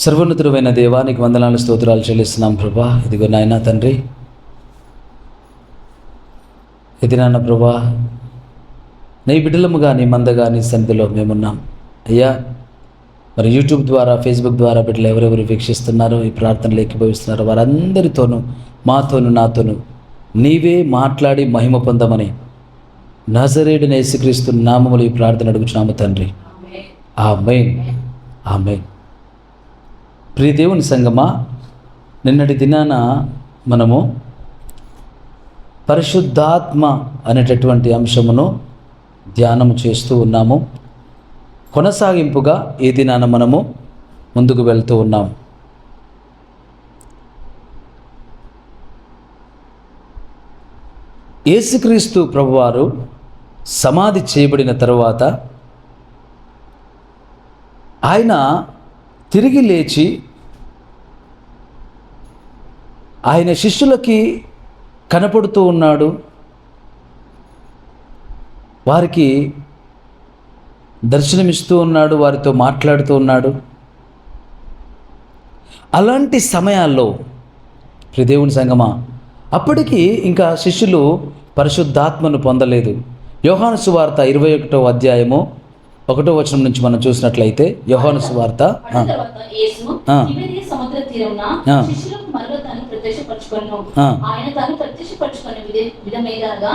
సర్వోన్నతుడైన దేవానికి వందనాలు స్తోత్రాలు చెల్లిస్తున్నాం ప్రభా. ఇదిగో నాయన తండ్రి, ఇది నాన్న ప్రభా, నీ బిడ్డలముగా నీ మందగా నీ సన్నిధిలో మేమున్నాం అయ్యా. మరి యూట్యూబ్ ద్వారా ఫేస్బుక్ ద్వారా బిడ్డలు ఎవరెవరు వీక్షిస్తున్నారో, ఈ ప్రార్థనలు ఏకీభవిస్తున్నారో వారందరితోనూ మాతోను నాతోను నీవే మాట్లాడి మహిమ పొందమని నజరేయుడైన యేసుక్రీస్తు నామములో ఈ ప్రార్థన అడుగుచున్నాము తండ్రి. ఆమేన్, ఆమేన్. ప్రియ దేవుని సంగమా, నిన్నటి దినాన మనము పరిశుద్ధాత్మ అనేటటువంటి అంశమును ధ్యానము చేస్తూ ఉన్నాము. కొనసాగింపుగా ఈ దినాన మనము ముందుకు వెళ్తూ ఉన్నాము. యేసుక్రీస్తు ప్రభువారు సమాధి చేయబడిన తరువాత ఆయన తిరిగి లేచి ఆయన శిష్యులకి కనపడుతూ ఉన్నాడు. వారికి దర్శనమిస్తూ ఉన్నాడు, వారితో మాట్లాడుతూ ఉన్నాడు. అలాంటి సమయాల్లో ప్రియ దేవుని సంగమా, అప్పటికి ఇంకా శిష్యులు పరిశుద్ధాత్మను పొందలేదు. యోహాను సువార్త 21వ అధ్యాయము 1వ వచనం నుంచి మనం చూసినట్లయితే, యోహాను సువార్త ఆయన తాను ప్రత్యక్షపరచుకున్న విధమేదనగా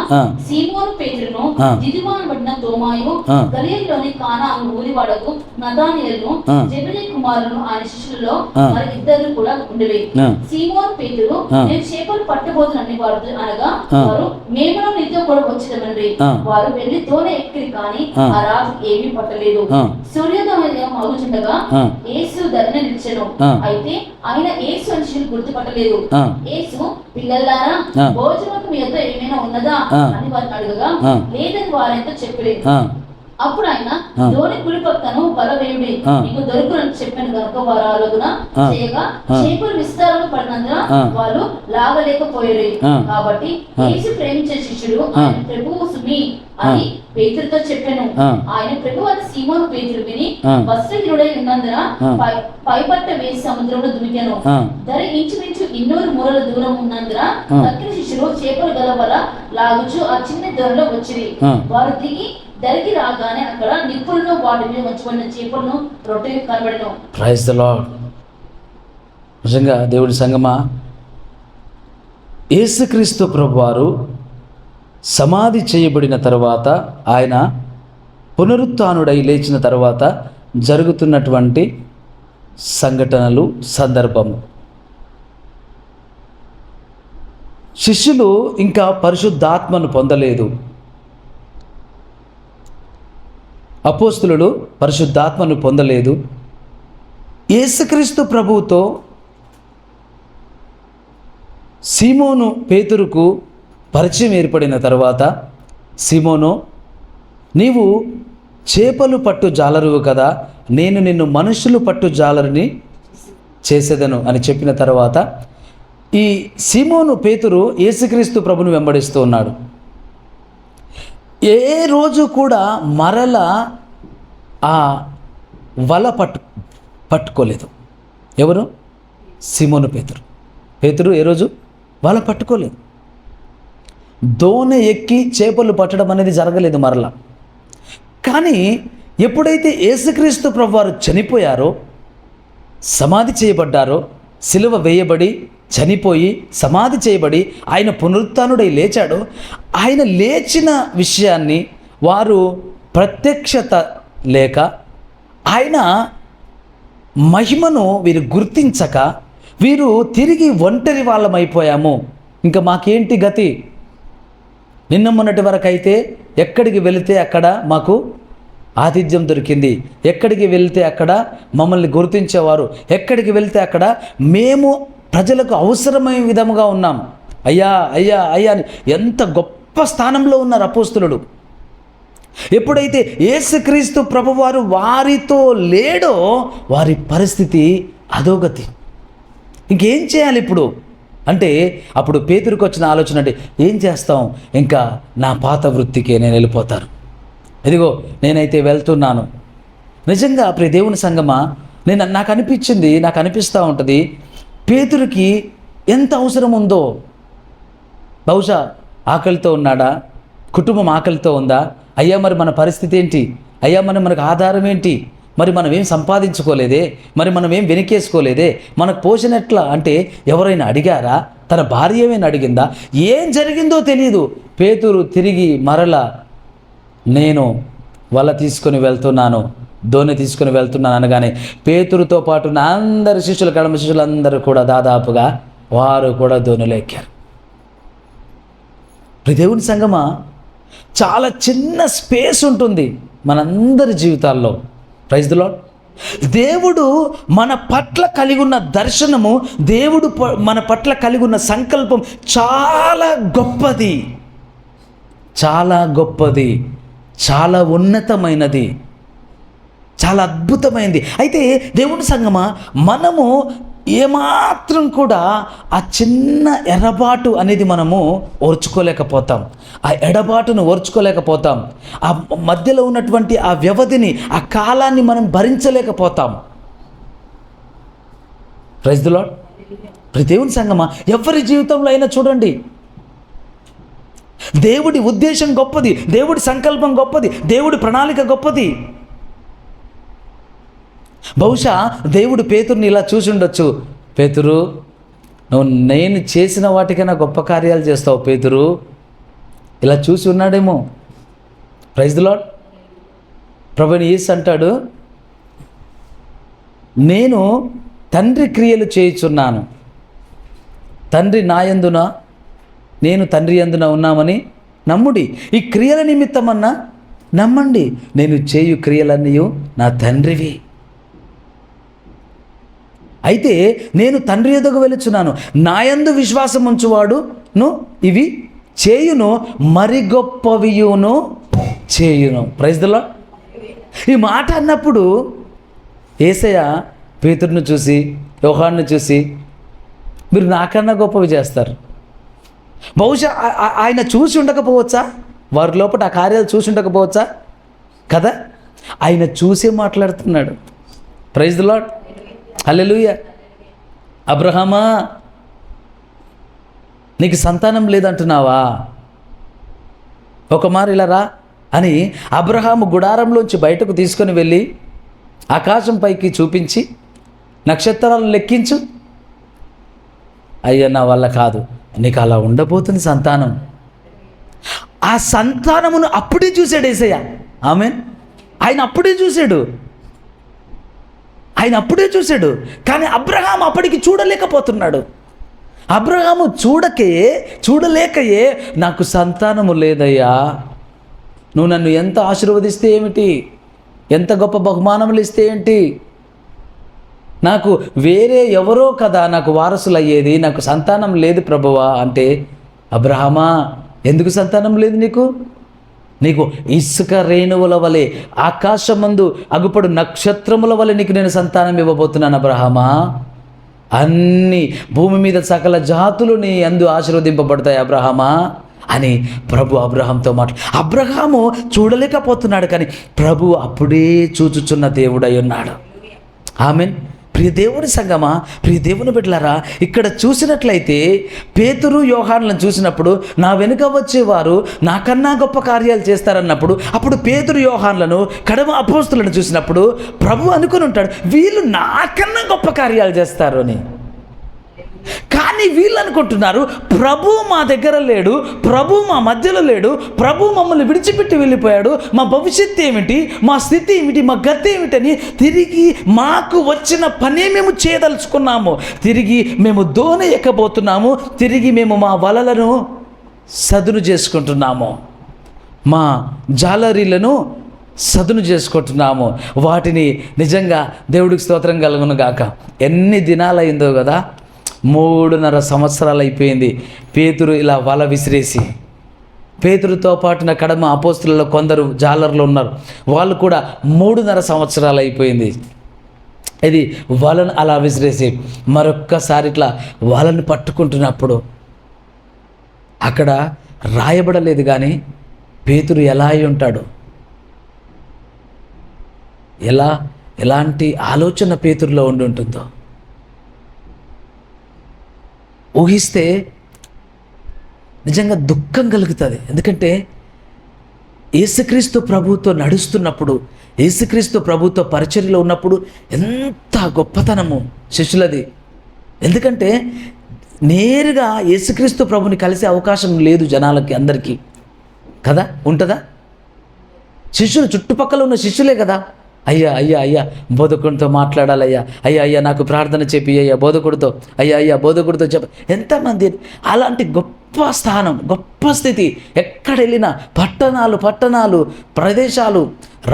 సీమోను పేతురును, దిదుమానబడిన తోమాయు, గలిలయలోని కానా అను ఊరివాడకు నతానీయేలును, జెబెదయి కుమారులను ఆయన శిష్యులలో మరి ఇద్దరు కూడా ఉండేవి. సీమోను పేతురు, నేను చేపలు పట్టబోతునని వారు అనగా, వారు మేమును నీతో కూడా వచ్చేదమని. వారు వెళ్లి దోణి ఎక్కిరి, కానీ ఆ రాత్రి ఏమీ పట్టలేదు. సూర్యోదయం మగుచుండగా యేసు ధరని నిలిచెను. అయితే ఆయన యేసు అని శిష్యులు గుర్తుపట్టలేదు. యేసు, పిల్లలారా, భోజనకు మీ యొద్ద ఏమైనా ఉన్నదా అని వారిని అడగగా, లేదని వారంతా చెప్పలేదు. అప్పుడు ఆయన, దోణి కుడి పక్కను బలవేయుడి మీకు దొరుకునని చెప్పాను కనుక వారు ఆలోచన చేయగా చేపలు విస్తారంలో పడినందున వాళ్ళు లాగలేకపోయారు. కాబట్టి యేసు ప్రేమించే శిష్యుడు ఆయన ప్రభువు సుమి అని పేతురుతో చెప్పాను. ఆయన ప్రభు అని సీమోను పేతురు విని వస్త్రహీనుడై ఉన్నందున పైపట్ట వేసి సముద్రంలో దుమికాను. ధర ఇంచుమించు 200 మూరల దూరం ఉన్నందున తక్కిన శిష్యులు చేపలు గల వల లాగుచు ఆ చిన్న దొరలో వచ్చిరి. వారు దిగి దరికి రాగానే అక్కడ నిప్పులను వాటి మీద ఉంచబడిన చేపలను రొట్టెలు కనబడను. Praise the lord. నిజంగా దేవుడి సంగమా, యేసుక్రీస్తు ప్రభువారు సమాధి చేయబడిన తర్వాత, ఆయన పునరుత్థానుడై లేచిన తర్వాత జరుగుతున్నటువంటి సంఘటనలు, సందర్భము. శిష్యులు ఇంకా పరిశుద్ధాత్మను పొందలేదు. అపోస్తులు పరిశుద్ధాత్మను పొందలేదు. యేసుక్రీస్తు ప్రభువుతో సీమోను పేతురుకు పరిచయం ఏర్పడిన తర్వాత, సీమోను, నీవు చేపలు పట్టు జాలరువు కదా, నేను నిన్ను మనుషులు పట్టు జాలరిని చేసేదను అని చెప్పిన తర్వాత, ఈ సీమోను పేతురు యేసుక్రీస్తు ప్రభుని వెంబడిస్తూ ఉన్నాడు. ఏ రోజు కూడా మరల ఆ వల పట్టుకోలేదు. ఎవరు? సీమోను పేతురు ఏ రోజు వల పట్టుకోలేదు. దోణి ఎక్కి చేపలు పట్టడం అనేది జరగలేదు మరలా. కానీ ఎప్పుడైతే యేసుక్రీస్తు ప్రభువారు చనిపోయారో, సమాధి చేయబడ్డారో, సిలువ వేయబడి చనిపోయి సమాధి చేయబడి ఆయన పునరుత్థానుడై లేచాడో, ఆయన లేచిన విషయాన్ని వారు ప్రత్యక్షత లేక, ఆయన మహిమను వీరు గుర్తించక, వీరు తిరిగి ఒంటరి వాళ్ళమైపోయాము, ఇంకా మాకేంటి గతి, నిన్న మొన్నటి వరకు అయితే ఎక్కడికి వెళితే అక్కడ మాకు ఆతిథ్యం దొరికింది, ఎక్కడికి వెళ్తే అక్కడ మమ్మల్ని గుర్తించేవారు, ఎక్కడికి వెళ్తే అక్కడ మేము ప్రజలకు అవసరమైన విధముగా ఉన్నాం, అయ్యా అయ్యా అయ్యా అని ఎంత గొప్ప స్థానంలో ఉన్నారు అపోస్తులుడు. ఎప్పుడైతే యేసుక్రీస్తు ప్రభువారు వారితో లేడో, వారి పరిస్థితి అధోగతి. ఇంకేం చేయాలి ఇప్పుడు అంటే, అప్పుడు పేతురుకు వచ్చిన ఆలోచన అంటే, ఏం చేస్తాం, ఇంకా నా పాత వృత్తికే నేను వెళ్ళిపోతాను, ఇదిగో నేనైతే వెళ్తున్నాను. నిజంగా ప్రియ దేవుని సంగమా, నాకు అనిపిస్తూ ఉంటుంది, పేతురుకి ఎంత అవసరం ఉందో. బహుశా ఆకలితో ఉన్నాడా, కుటుంబం ఆకలితో ఉందా, అయ్యా మరి మన పరిస్థితి ఏంటి, అయ్యా మరి మనకు ఆధారం ఏంటి, మరి మనం ఏం సంపాదించుకోలేదే, మరి మనం ఏం వెనకేసుకోలేదే, మనకు పోషణ ఎట్లా అంటే ఎవరైనా అడిగారా, తన భార్య ఏమైనా అడిగిందా, ఏం జరిగిందో తెలియదు. పేతురు తిరిగి మరలా నేను వల తీసుకొని వెళ్తున్నాను, దోణి తీసుకొని వెళ్తున్నాను అనగానే పేతురుతో పాటు నా అందరి శిష్యులు, కడమ శిష్యులందరూ కూడా దాదాపుగా వారు కూడా దోణిలో ఎక్కారు. దేవుని సంగమా, చాలా చిన్న స్పేస్ ఉంటుంది మనందరి జీవితాల్లో. Praise the lord. దేవుడు మన పట్ల కలిగి ఉన్న దర్శనము, దేవుడు మన పట్ల కలిగి ఉన్న సంకల్పం చాలా గొప్పది, చాలా గొప్పది, చాలా ఉన్నతమైనది, చాలా అద్భుతమైనది. అయితే దేవుని సంగమా, మనము ఏమాత్రం కూడా ఆ చిన్న ఎడబాటు అనేది మనము ఓర్చుకోలేకపోతాం, ఆ ఎడబాటును ఓర్చుకోలేకపోతాం, ఆ మధ్యలో ఉన్నటువంటి ఆ వ్యవధిని, ఆ కాలాన్ని మనం భరించలేకపోతాం. Praise the lord. ప్రతి దేవుని సంగమా, ఎవరి జీవితంలో అయినా చూడండి, దేవుడి ఉద్దేశం గొప్పది, దేవుడి సంకల్పం గొప్పది, దేవుడి ప్రణాళిక గొప్పది. బహుశా దేవుడు పేతురుని ఇలా చూసి ఉండొచ్చు, పేతురు నువ్వు నేను చేసిన వాటికైనా గొప్ప కార్యాలు చేస్తావు పేతురు, ఇలా చూసి ఉన్నాడేమో. Praise the Lord. ప్రభువైన యేసు అంటాడు, నేను తండ్రి క్రియలు చేయుచున్నాను, తండ్రి నా యందున నేను తండ్రి యందున ఉన్నామని నమ్ముడి, ఈ క్రియల నిమిత్తమన్నా నమ్మండి, నేను చేయు క్రియలన్నీ నా తండ్రివి. అయితే నేను తండ్రి ఎదుగు వెలుచున్నాను, నాయందు విశ్వాసం ఉంచువాడును ఇవి చేయును, మరి గొప్పవియును చేయును. Praise the lord. ఈ మాట అన్నప్పుడు యేసయ్య పేతురును చూసి, యోహానును చూసి, మీరు నాకన్నా గొప్పవి చేస్తారు. బహుశా ఆయన చూసి ఉండకపోవచ్చా, వారి లోపల ఆ కార్యాలు చూసి ఉండకపోవచ్చా కదా, ఆయన చూసే మాట్లాడుతున్నాడు. Praise the Lord. హల్లెలూయా. అబ్రహామా, నీకు సంతానం లేదంటున్నావా, ఒక మారు ఇలా రా అని అబ్రహాము గుడారంలోంచి బయటకు తీసుకొని వెళ్ళి ఆకాశం పైకి చూపించి నక్షత్రాలను లెక్కించు, అయ్యా నా వల్ల కాదు, నీకు అలా ఉండబోతుంది సంతానం. ఆ సంతానమును అప్పుడే చూశాడు యేసయ్య. ఆమేన్. ఆయన అప్పుడే చూశాడు, ఆయన అప్పుడే చూశాడు. కానీ అబ్రహాము అప్పటికి చూడలేకపోతున్నాడు. అబ్రహాము చూడలేకయే నాకు సంతానము లేదయ్యా, నువ్వు నన్ను ఎంత ఆశీర్వదిస్తే ఏమిటి, ఎంత గొప్ప బహుమానములు ఇస్తే ఏంటి, నాకు వేరే ఎవరో కదా నాకు వారసులు అయ్యేది, నాకు సంతానం లేదు ప్రభువా అంటే, అబ్రహామా ఎందుకు సంతానం లేదు నీకు ఇసుక రేణువుల వలె, ఆకాశమందు అగుపడు నక్షత్రముల వలె నీకు నేను సంతానం ఇవ్వబోతున్నాను అబ్రహామా, అన్ని భూమి మీద సకల జాతులు నీ అందు ఆశీర్వదింపబడతాయి అబ్రహామా అని ప్రభు అబ్రహాంతో అబ్రహాము చూడలేకపోతున్నాడు, కానీ ప్రభు అప్పుడే చూచుచున్న దేవుడై ఉన్నాడు. ఆమేన్. ప్రియ దేవుని సంగమా, ప్రియ దేవుని బిడ్డలారా, ఇక్కడ చూసినట్లయితే పేతురు యోహానులను చూసినప్పుడు నా వెనుక వచ్చేవారు నాకన్నా గొప్ప కార్యాలు చేస్తారన్నప్పుడు, అప్పుడు పేతురు యోహానులను కడమ అపోస్తులను చూసినప్పుడు ప్రభు అనుకుని ఉంటాడు వీళ్ళు నాకన్నా గొప్ప కార్యాలు చేస్తారు అని. కానీ వీళ్ళు అనుకుంటున్నారు ప్రభు మా దగ్గర లేడు, ప్రభు మా మధ్యలో లేడు, ప్రభు మమ్మల్ని విడిచిపెట్టి వెళ్ళిపోయాడు, మా భవిష్యత్తు ఏమిటి, మా స్థితి ఏమిటి, మా గతి ఏమిటని తిరిగి మాకు వచ్చిన పనే మేము చేయదలుచుకున్నాము, తిరిగి మేము దోణి ఎక్కబోతున్నాము, తిరిగి మేము మా వలలను సదును చేసుకుంటున్నాము, మా జాలరీలను సదును చేసుకుంటున్నాము. వాటిని నిజంగా దేవుడికి స్తోత్రం కలుగును గాక. ఎన్ని దినాలైందో కదా, 3.5 సంవత్సరాలు అయిపోయింది పేతురు ఇలా వల విసిరేసి. పేతురుతో పాటు నా కడమ అపోస్తులలో కొందరు జాలర్లు ఉన్నారు, వాళ్ళు కూడా 3.5 సంవత్సరాలు అయిపోయింది ఇది వలను అలా విసిరేసి. మరొక్కసారి ఇట్లా వలను పట్టుకుంటున్నప్పుడు అక్కడ రాయబడలేదు, కానీ పేతురు ఎలా అయి ఉంటాడు, ఎలా ఎలాంటి ఆలోచన పేతురులో ఉండి ఉంటుందో ఊహిస్తే నిజంగా దుఃఖం కలుగుతుంది. ఎందుకంటే యేసుక్రీస్తు ప్రభువుతో నడుస్తున్నప్పుడు, యేసుక్రీస్తు ప్రభువుతో పరిచర్యలో ఉన్నప్పుడు ఎంత గొప్పతనము శిష్యులది. ఎందుకంటే నేరుగా యేసుక్రీస్తు ప్రభుని కలిసే అవకాశం లేదు జనాలకి, అందరికీ కదా, ఉంటుందా? శిష్యులు చుట్టుపక్కల ఉన్న శిష్యులే కదా, అయ్యా అయ్యా అయ్యా బోధకుడితో మాట్లాడాలయ్యా, అయ్యా అయ్యా నాకు ప్రార్థన చెప్పి అయ్యా బోధకుడితో, అయ్యా అయ్యా బోధకుడితో ఎంతమంది. అలాంటి గొప్ప స్థానం, గొప్ప స్థితి. ఎక్కడ వెళ్ళినా పట్టణాలు ప్రదేశాలు,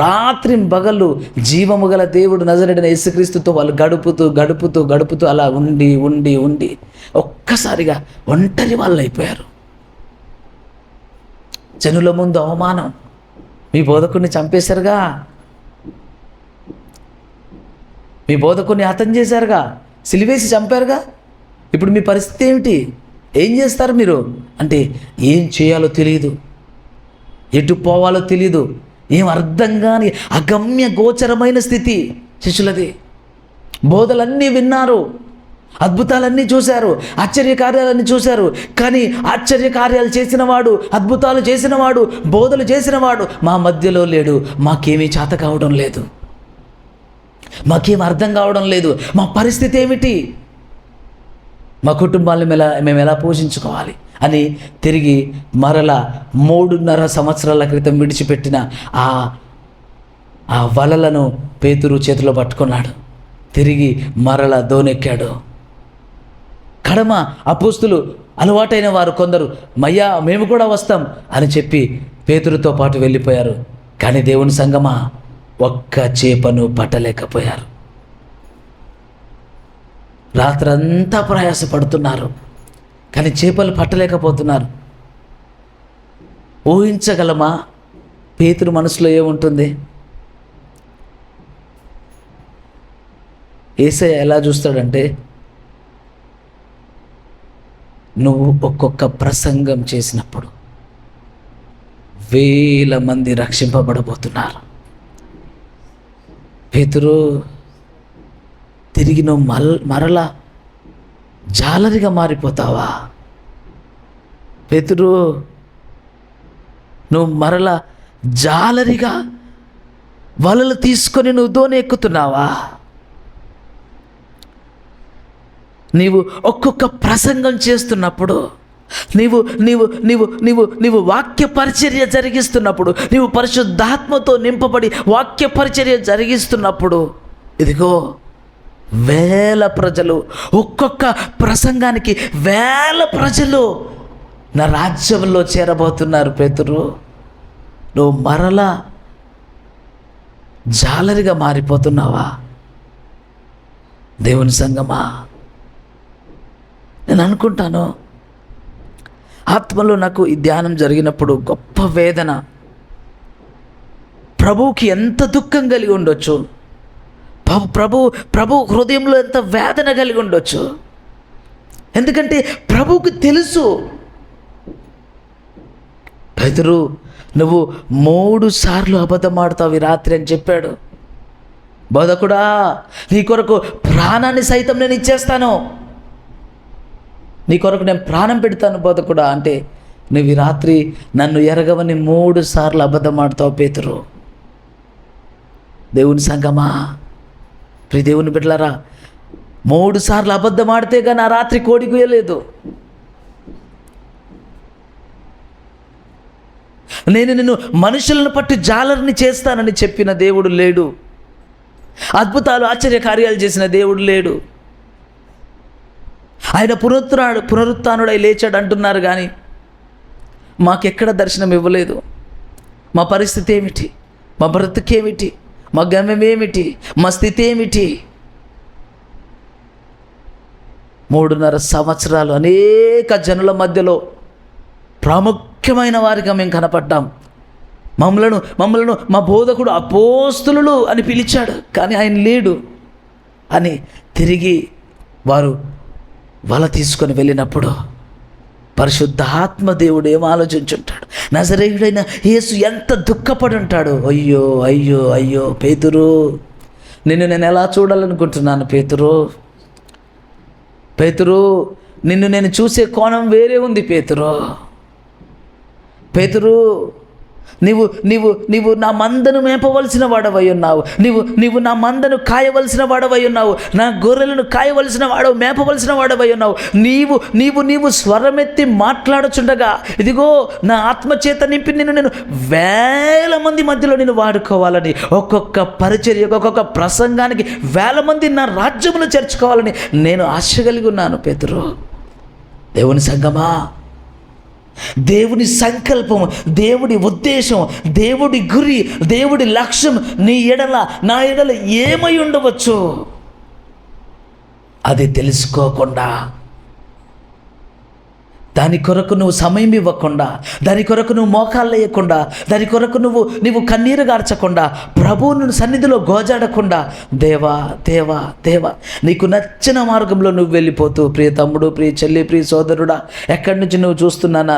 రాత్రి పగళ్ళు జీవము గల దేవుడు నజరేయుడైన యేసుక్రీస్తుతో వాళ్ళు గడుపుతూ అలా ఉండి ఒక్కసారిగా ఒంటరి వాళ్ళు అయిపోయారు. జనుల ముందు అవమానం, మీ బోధకుడిని చంపేశారుగా, మీ బోధకుడిని హతం చేశారుగా, సిలివేసి చంపారుగా, ఇప్పుడు మీ పరిస్థితి ఏమిటి? ఏం చేస్తారు మీరు అంటే ఏం చేయాలో తెలియదు, ఎటు పోవాలో తెలియదు, ఏం అర్థం కాని అగమ్య గోచరమైన స్థితి శిష్యులది. బోధలన్నీ విన్నారు, అద్భుతాలన్నీ చూశారు, ఆశ్చర్యకార్యాలన్నీ చూశారు. కానీ ఆశ్చర్యకార్యాలు చేసినవాడు, అద్భుతాలు చేసినవాడు, బోధలు చేసినవాడు మా మధ్యలో లేడు. మాకేమీ చేత కావడం లేదు, మాకేం అర్థం కావడం లేదు. మా పరిస్థితి ఏమిటి? మా కుటుంబాలను మేము ఎలా పోషించుకోవాలి అని తిరిగి మరలా 3.5 సంవత్సరాల క్రితం విడిచిపెట్టిన ఆ వలలను పేతురు చేతిలో పట్టుకున్నాడు. తిరిగి మరలా దోనెక్కాడు. కడమ అపోస్తులు అలవాటైన వారు కొందరు మయ్యా మేము కూడా వస్తాం అని చెప్పి పేతురుతో పాటు వెళ్ళిపోయారు. కానీ దేవుని సంగమా ఒక్క చేపను పట్టలేకపోయారు. రాత్రంతా ప్రయాసపడుతున్నారు, కానీ చేపలు పట్టలేకపోతున్నారు. ఊహించగలమా పేతురు మనసులో ఏముంటుంది? యేసయ్య ఎలా చూస్తాడంటే, నువ్వు ఒక్కొక్క ప్రసంగం చేసినప్పుడు వేల మంది రక్షింపబడబోతున్నారు. పేతురు తిరిగి నువ్వు మరలా జాలరిగా మారిపోతావా? పేతురు నువ్వు మరలా జాలరిగా వలలు తీసుకొని నువ్వు దోణి ఎక్కుతున్నావా? నీవు ఒక్కొక్క ప్రసంగం చేస్తున్నప్పుడు, నీవు నీవు నీవు నీవు నీవు వాక్య పరిచర్య జరిగిస్తున్నప్పుడు, నీవు పరిశుద్ధాత్మతో నింపబడి వాక్య పరిచర్య జరిగిస్తున్నప్పుడు, ఇదిగో వేల ప్రజలు, ఒక్కొక్క ప్రసంగానికి వేల ప్రజలు నా రాజ్యంలో చేరబోతున్నారు. పేతురు నువ్వు మరలా జాలరిగా మారిపోతున్నావా? దేవుని సంగమా, నేను అనుకుంటాను ఆత్మలో నాకు ఈ ధ్యానం జరిగినప్పుడు గొప్ప వేదన. ప్రభువుకి ఎంత దుఃఖం కలిగి ఉండొచ్చు, ప్రభు హృదయంలో ఎంత వేదన కలిగి ఉండొచ్చు. ఎందుకంటే ప్రభువుకి తెలుసు, పేతురు నువ్వు 3 సార్లు అబద్ధం ఆడుతావు ఈ రాత్రి అని చెప్పాడు. బోధకుడా నీ కొరకు ప్రాణాన్ని సైతం నేను ఇచ్చేస్తాను, నీ కొరకు నేను ప్రాణం పెడతాను బోధకుడా అంటే, నువ్వు ఈ రాత్రి నన్ను ఎరగవని 3 సార్లు అబద్ధం ఆడుతావు పేతురు. దేవుని సంగమా, ప్రియ దేవుని బిడ్డలారా, 3 సార్లు అబద్ధం ఆడితే కానీ ఆ రాత్రి కోడి కూయలేదు. నేను నిన్ను మనుషులను పట్టి జాలరిని చేస్తానని చెప్పిన దేవుడు లేడు. అద్భుతాలు ఆశ్చర్యకార్యాలు చేసిన దేవుడు లేడు. ఆయన పునరుత్థానుడై లేచాడు అంటున్నారు, కానీ మాకెక్కడ దర్శనం ఇవ్వలేదు. మా పరిస్థితి ఏమిటి? మా బ్రతుకేమిటి? మా గమ్యం ఏమిటి? మా స్థితి ఏమిటి? 3.5 సంవత్సరాలు అనేక జనుల మధ్యలో ప్రాముఖ్యమైన వారిగా మేము కనపడ్డాం. మమ్మలను మా బోధకుడు అపోస్తులు అని పిలిచాడు, కానీ ఆయన లేడు అని తిరిగి వారు వల తీసుకొని వెళ్ళినప్పుడు పరిశుద్ధాత్మ దేవుడు ఏం ఆలోచించుంటాడు? నజరేయుడైన యేసు ఎంత దుఃఖపడి ఉంటాడు. అయ్యో అయ్యో అయ్యో పేతురు, నిన్ను నేను ఎలా చూడాలనుకుంటున్నాను పేతురు? పేతురు, నిన్ను నేను చూసే కోణం వేరే ఉంది పేతురు. పేతురు, నీవు నీవు నీవు నా మందను మేపవలసిన వాడవై ఉన్నావు. నీవు నా మందను కాయవలసిన వాడవై ఉన్నావు. నా గొర్రెలను కాయవలసిన వాడవు, మేపవలసిన వాడవై ఉన్నావు. నీవు నీవు నీవు స్వరమెత్తి మాట్లాడుచుండగా ఇదిగో నా ఆత్మచేత నింపి నేను వేల మంది మధ్యలో నేను వాడుకోవాలని, ఒక్కొక్క పరిచర్య, ఒక్కొక్క ప్రసంగానికి వేల మంది నా రాజ్యములో చేర్చుకోవాలని నేను ఆశ కలిగి ఉన్నాను పేతురు. దేవుని సంగమా, దేవుని సంకల్పం, దేవుడి ఉద్దేశం, దేవుడి గురి, దేవుడి లక్ష్యం నీ ఎడల నా ఎడల ఏమై ఉండవచ్చు అది తెలుసుకోకుండా, దాని కొరకు నువ్వు సమయం ఇవ్వకుండా, దాని కొరకు నువ్వు మోకాళ్ళు వేయకుండా, దాని కొరకు నువ్వు కన్నీరు గార్చకుండా, ప్రభువును సన్నిధిలో గోజాడకుండా, దేవా దేవా దేవా నీకు నచ్చిన మార్గంలో నువ్వు వెళ్ళిపోతూ, ప్రియ తమ్ముడు, ప్రియ చెల్లి, ప్రియ సోదరుడా, ఎక్కడి నుంచి నువ్వు చూస్తున్నానా?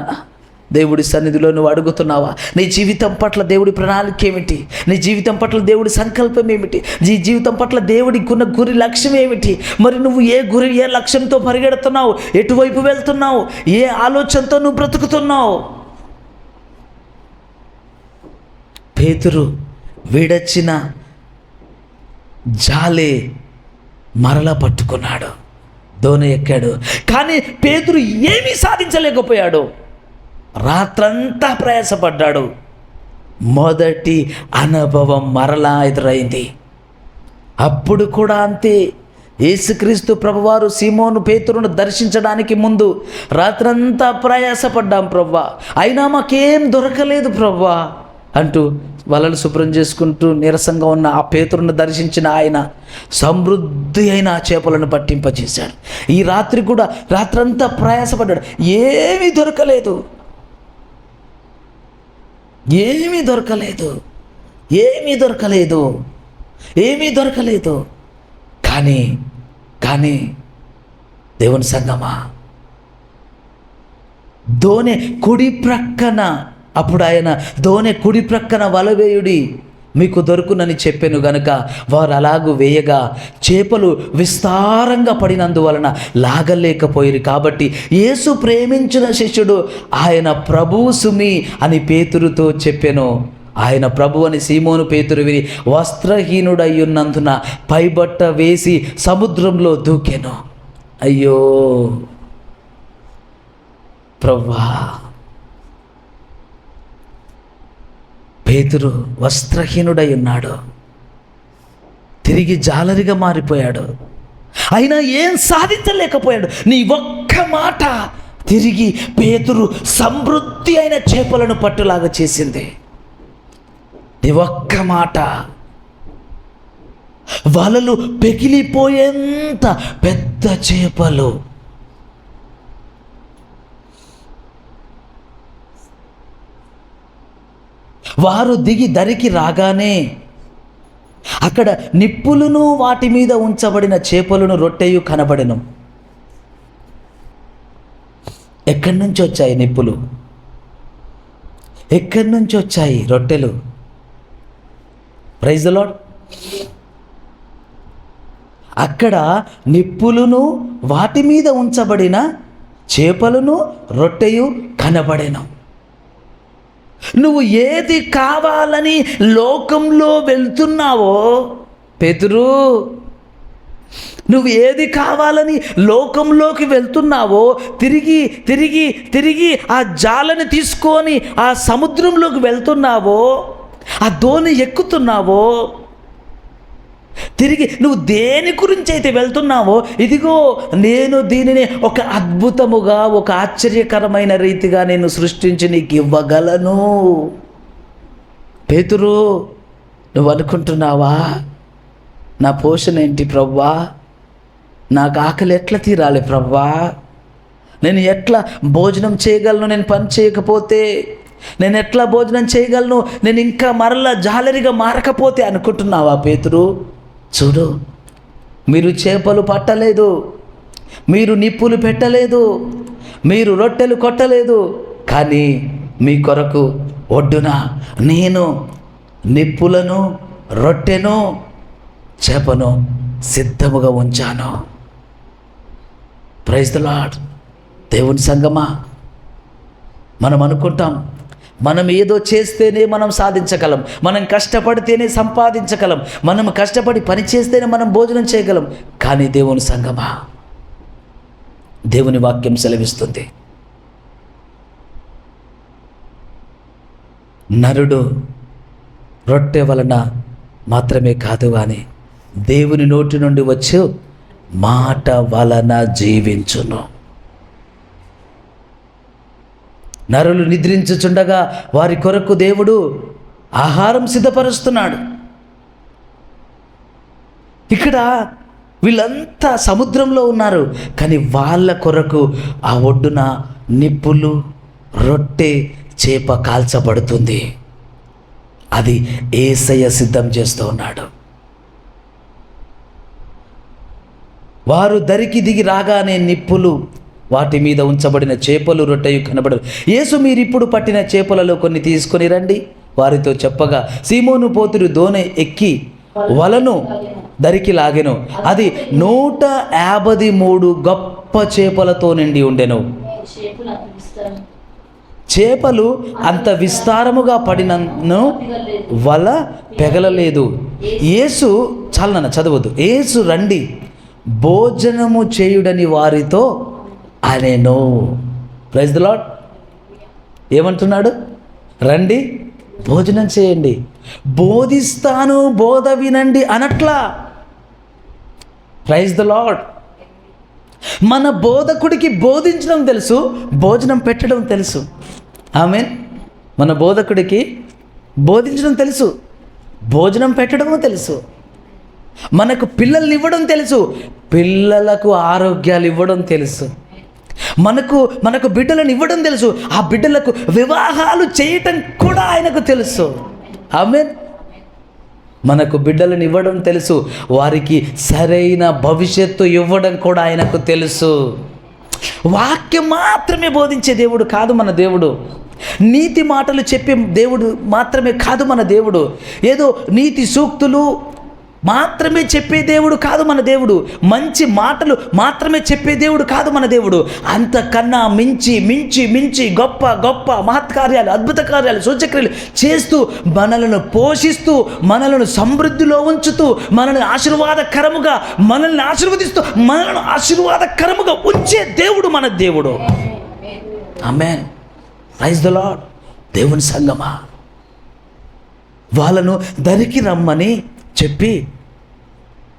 దేవుడి సన్నిధిలో నువ్వు అడుగుతున్నావా? నీ జీవితం పట్ల దేవుడి ప్రణాళిక ఏమిటి? నీ జీవితం పట్ల దేవుడి సంకల్పం ఏమిటి? నీ జీవితం పట్ల దేవుడికి ఉన్న గురి, లక్ష్యం ఏమిటి? మరి నువ్వు ఏ గురి, ఏ లక్ష్యంతో పరిగెడుతున్నావు? ఎటువైపు వెళ్తున్నావు? ఏ ఆలోచనతో నువ్వు బ్రతుకుతున్నావు? పేతురు వీడొచ్చిన జాలే మరలా పట్టుకున్నాడు, దోణి ఎక్కాడు. కానీ పేతురు ఏమీ సాధించలేకపోయాడు. రాత్రంతా ప్రయాసపడ్డాడు. మొదటి అనుభవం మరలా ఎదురైంది. అప్పుడు కూడా అంతే. యేసుక్రీస్తు ప్రభువారు సీమోను పేతురును దర్శించడానికి ముందు రాత్రంతా ప్రయాసపడ్డాం ప్రభువా, అయినా మాకేం దొరకలేదు ప్రభువా అంటూ వలలు శుభ్రం చేసుకుంటూ నీరసంగా ఉన్న ఆ పేతురును దర్శించిన ఆయన సమృద్ధి అయిన ఆ చేపలను పట్టింపజేశాడు. ఈ రాత్రి కూడా రాత్రంతా ప్రయాసపడ్డాడు, ఏమీ దొరకలేదు, ఏమీ దొరకలేదు, ఏమీ దొరకలేదు, ఏమీ దొరకలేదు. కానీ దేవుని సంగమా, దోణె కుడి ప్రక్కన, అప్పుడు ఆయన దోణె కుడి ప్రక్కన వలవేయుడి మీకు దొరుకునని చెప్పాను గనుక వారు అలాగూ వేయగా చేపలు విస్తారంగా పడినందువలన లాగలేకపోయిరు. కాబట్టి యేసు ప్రేమించిన శిష్యుడు ఆయన ప్రభువు సుమి అని పేతురుతో చెప్పెను. ఆయన ప్రభు అని సీమోను పేతురు విని వస్త్రహీనుడయ్యున్నందున పైబట్ట వేసి సముద్రంలో దూకెను. అయ్యో ప్రభువా, పేతురు వస్త్రహీనుడై ఉన్నాడు, తిరిగి జాలరిగా మారిపోయాడు, అయినా ఏం సాధించలేకపోయాడు. నీ ఒక్క మాట తిరిగి పేతురు సమృద్ధి అయిన చేపలను పట్టులాగా చేసింది. నీ ఒక్క మాట వలలు పెకిలిపోయేంత పెద్ద చేపలు. వారు దిగి దరికి రాగానే అక్కడ నిప్పులను వాటి మీద ఉంచబడిన చేపలను రొట్టెయు కనబడెను. ఎక్కడి నుంచి వచ్చాయి నిప్పులు? ఎక్కడి నుంచి వచ్చాయి రొట్టెలు? Praise the lord. అక్కడ నిప్పులను వాటి మీద ఉంచబడిన చేపలను రొట్టెయు కనబడెను. నువ్వు ఏది కావాలని లోకంలో వెళ్తున్నావో పేతురు, నువ్వు ఏది కావాలని లోకంలోకి వెళ్తున్నావో తిరిగి తిరిగి తిరిగి ఆ జాలని తీసుకొని ఆ సముద్రంలోకి వెళ్తున్నావో, ఆ దోణి ఎక్కుతున్నావో, తిరిగి నువ్వు దేని గురించి అయితే వెళ్తున్నావో, ఇదిగో నేను దీనిని ఒక అద్భుతముగా, ఒక ఆశ్చర్యకరమైన రీతిగా నేను సృష్టించి నీకు ఇవ్వగలను. పేతురు, నువ్వు అనుకుంటున్నావా నా పోషణ ఏంటి ప్రభువా, నాకు ఆకలి ఎట్లా తీరాలి ప్రభువా, నేను ఎట్లా భోజనం చేయగలను, నేను పని చేయకపోతే నేను ఎట్లా భోజనం చేయగలను, నేను ఇంకా మరలా జాలరిగా మారకపోతే అనుకుంటున్నావా పేతురు? చూడు, మీరు చేపలు పట్టలేదు, మీరు నిప్పులు పెట్టలేదు, మీరు రొట్టెలు కొట్టలేదు, కానీ మీ కొరకు ఒడ్డున నేను నిప్పులను రొట్టెను చేపను సిద్ధముగా ఉంచాను. Praise the lord. దేవుని సంగమా, మనం అనుకుంటాం మనం ఏదో చేస్తేనే మనం సాధించగలం, మనం కష్టపడితేనే సంపాదించగలం, మనం కష్టపడి పని చేస్తేనే మనం భోజనం చేయగలం. కానీ దేవుని సంగమా, దేవుని వాక్యం సెలవిస్తుంది, నరుడు రొట్టె వలన మాత్రమే కాదు కానీ దేవుని నోటి నుండి వచ్చు మాట వలన జీవించును. నరులు నిద్రించుచుండగా వారి కొరకు దేవుడు ఆహారం సిద్ధపరుస్తున్నాడు. ఇక్కడ వీళ్ళంతా సముద్రంలో ఉన్నారు, కానీ వాళ్ళ కొరకు ఆ ఒడ్డున నిప్పులు, రొట్టె, చేప కాల్చబడుతుంది. అది యేసయ్య సిద్ధం చేస్తూ ఉన్నాడు. వారు దరికి దిగి రాగానే నిప్పులు, వాటి మీద ఉంచబడిన చేపలు, రొట్టెయు కనబడదు. యేసు, మీరు ఇప్పుడు పట్టిన చేపలలో కొన్ని తీసుకొని రండి వారితో చెప్పగా, సీమోను పేతురు దోణి ఎక్కి వలను దరికి లాగెను. అది 153 గొప్ప చేపలతో నిండి ఉండెను. చేపలు అంత విస్తారముగా పడినను వల పెగలలేదు. యేసు, చాలా నాన్న చదవద్దు, యేసు రండి భోజనము చేయుడని వారితో అనెను. Praise the lord. ఏమంటున్నాడు? రండి భోజనం చేయండి, బోధిస్తాను బోధ వినండి అనట్లా. Praise the lord. మన బోధకుడికి బోధించడం తెలుసు, భోజనం పెట్టడం తెలుసు. ఆమేన్. మన బోధకుడికి బోధించడం తెలుసు, భోజనం పెట్టడం తెలుసు. మనకు పిల్లల్ని ఇవ్వడం తెలుసు, పిల్లలకు ఆరోగ్యాలు ఇవ్వడం తెలుసు. మనకు బిడ్డలను ఇవ్వడం తెలుసు, ఆ బిడ్డలకు వివాహాలు చేయటం కూడా ఆయనకు తెలుసు. ఆమేన్. మనకు బిడ్డలను ఇవ్వడం తెలుసు, వారికి సరైన భవిష్యత్తు ఇవ్వడం కూడా ఆయనకు తెలుసు. వాక్యం మాత్రమే బోధించే దేవుడు కాదు మన దేవుడు. నీతి మాటలు చెప్పే దేవుడు మాత్రమే కాదు మన దేవుడు. ఏదో నీతి సూక్తులు మాత్రమే చెప్పే దేవుడు కాదు మన దేవుడు. మంచి మాటలు మాత్రమే చెప్పే దేవుడు కాదు మన దేవుడు. అంతకన్నా మించి మించి మించి గొప్ప గొప్ప మహత్కార్యాలు, అద్భుత కార్యాలు, సూచక్రియలు చేస్తూ మనలను పోషిస్తూ, మనలను సమృద్ధిలో ఉంచుతూ, మనల్ని ఆశీర్వాదకరముగా, మనల్ని ఆశీర్వదిస్తూ, మనలను ఆశీర్వాదకరముగా ఉంచే దేవుడు మన దేవుడు. ఆమేన్. Praise the lord. దేవుని సంగమా, వాళ్ళను దరికి రమ్మని చెప్పి,